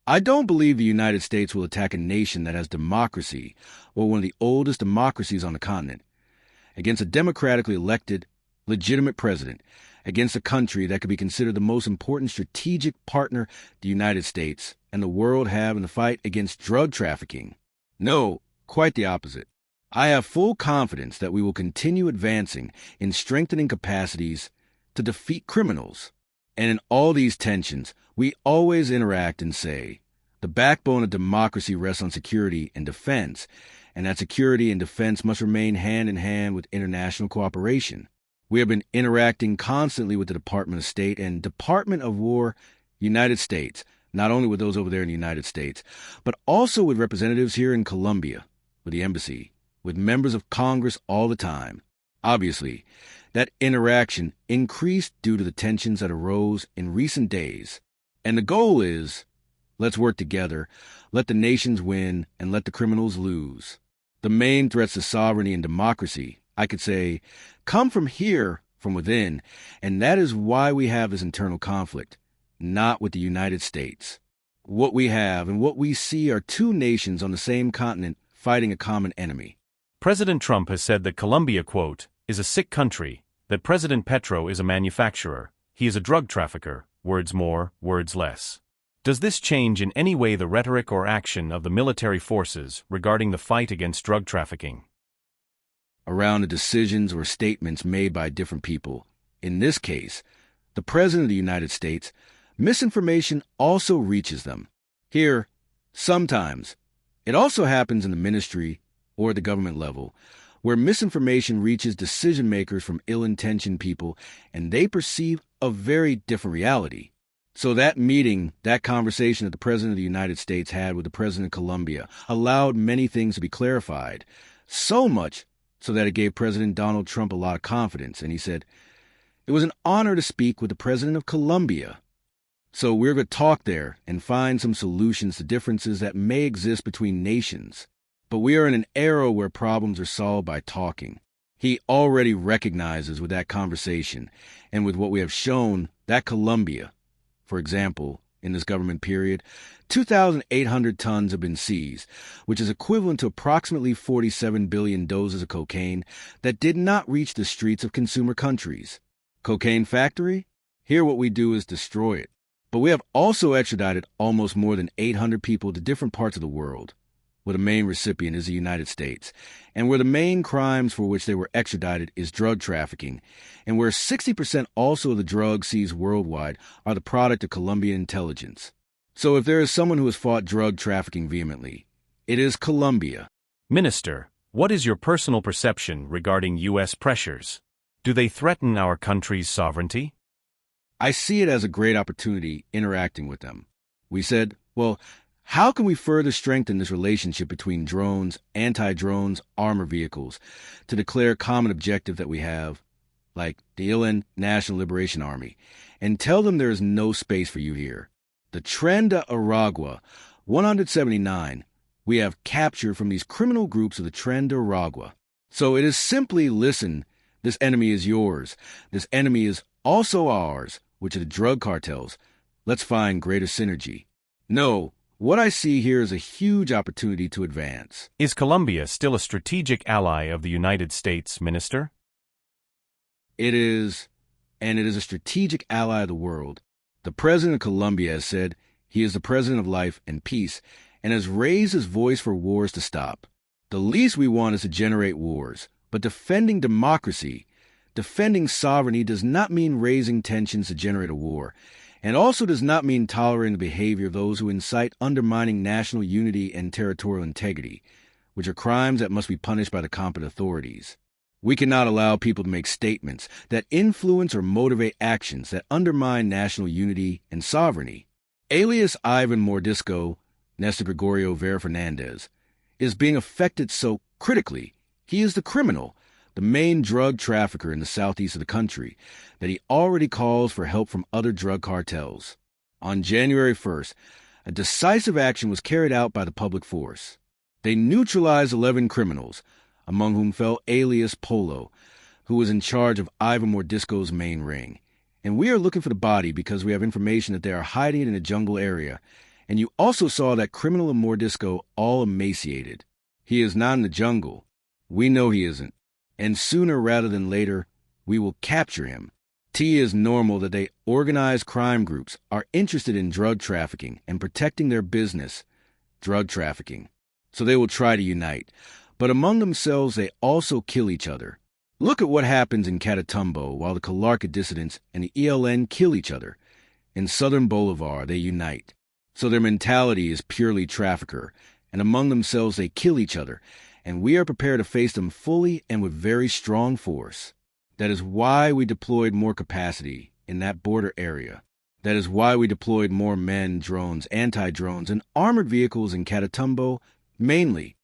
I don't believe the United States will attack a nation that has democracy, or one of the oldest democracies on the continent, against a democratically elected, legitimate president, against a country that could be considered the most important strategic partner the United States and the world have in the fight against drug trafficking. No, quite the opposite. I have full confidence that we will continue advancing in strengthening capacities to defeat criminals. And in all these tensions, we always interact and say, the backbone of democracy rests on security and defense, and that security and defense must remain hand in hand with international cooperation. We have been interacting constantly with the Department of State and Department of War, United States, not only with those over there in the United States, but also with representatives here in Colombia, with the embassy, with members of Congress all the time. Obviously, that interaction increased due to the tensions that arose in recent days. And the goal is, let's work together, let the nations win, and let the criminals lose. The main threats to sovereignty and democracy, I could say, come from here, from within, and that is why we have this internal conflict, not with the United States. What we have and what we see are two nations on the same continent fighting a common enemy. President Trump has said that Colombia, quote, is a sick country, that President Petro is a manufacturer, he is a drug trafficker, words more, words less. Does this change in any way the rhetoric or action of the military forces regarding the fight against drug trafficking? Around the decisions or statements made by different people. In this case, the President of the United States, misinformation also reaches them. Here, sometimes, it also happens in the ministry or at the government level, where misinformation reaches decision-makers from ill-intentioned people, and they perceive a very different reality. So that meeting, that conversation that the President of the United States had with the President of Colombia allowed many things to be clarified, so much so that it gave President Donald Trump a lot of confidence, and he said, "It was an honor to speak with the President of Colombia." So we're going to talk there and find some solutions to differences that may exist between nations. But we are in an era where problems are solved by talking. He already recognizes with that conversation and with what we have shown that Colombia, for example, in this government period, 2,800 tons have been seized, which is equivalent to approximately 47 billion doses of cocaine that did not reach the streets of consumer countries. Cocaine factory? Here what we do is destroy it. But we have also extradited almost more than 800 people to different parts of the world, where the main recipient is the United States, and where the main crimes for which they were extradited is drug trafficking, and where 60% also of the drugs seized worldwide are the product of Colombian intelligence. So if there is someone who has fought drug trafficking vehemently, it is Colombia. Minister, what is your personal perception regarding U.S. pressures? Do they threaten our country's sovereignty? I see it as a great opportunity interacting with them. We said, well, how can we further strengthen this relationship between drones, anti-drones, armor vehicles, to declare a common objective that we have, like the UN National Liberation Army, and tell them there is no space for you here? The Tren de Aragua, 179, we have captured from these criminal groups of the Tren de Aragua. So it is simply, listen, this enemy is yours. This enemy is also ours, which are the drug cartels. Let's find greater synergy. No, what I see here is a huge opportunity to advance. Is Colombia still a strategic ally of the United States, Minister? It is, and it is a strategic ally of the world. The President of Colombia has said he is the President of life and peace, and has raised his voice for wars to stop. The least we want is to generate wars, but defending democracy, defending sovereignty does not mean raising tensions to generate a war, and also does not mean tolerating the behavior of those who incite undermining national unity and territorial integrity, which are crimes that must be punished by the competent authorities. We cannot allow people to make statements that influence or motivate actions that undermine national unity and sovereignty. Alias Ivan Mordisco, Nestor Gregorio Vera Fernandez, is being affected so critically. He is the criminal, the main drug trafficker in the southeast of the country, that he already calls for help from other drug cartels. On January 1st, a decisive action was carried out by the public force. They neutralized 11 criminals, among whom fell alias Polo, who was in charge of Ivan Mordisco's main ring. And we are looking for the body because we have information that they are hiding it in a jungle area, And you also saw that criminal in Mordisco all emaciated. He is not in the jungle. We know he isn't. And sooner rather than later, we will capture him. T is normal that they organized crime groups are interested in drug trafficking and protecting their business, drug trafficking. So they will try to unite. But among themselves, they also kill each other. Look at what happens in Catatumbo while the Calarca dissidents and the ELN kill each other. In southern Bolivar, they unite. So their mentality is purely trafficker, and among themselves they kill each other, and we are prepared to face them fully and with very strong force. That is why we deployed more capacity in that border area. That is why we deployed more men, drones, anti-drones, and armored vehicles in Catatumbo, mainly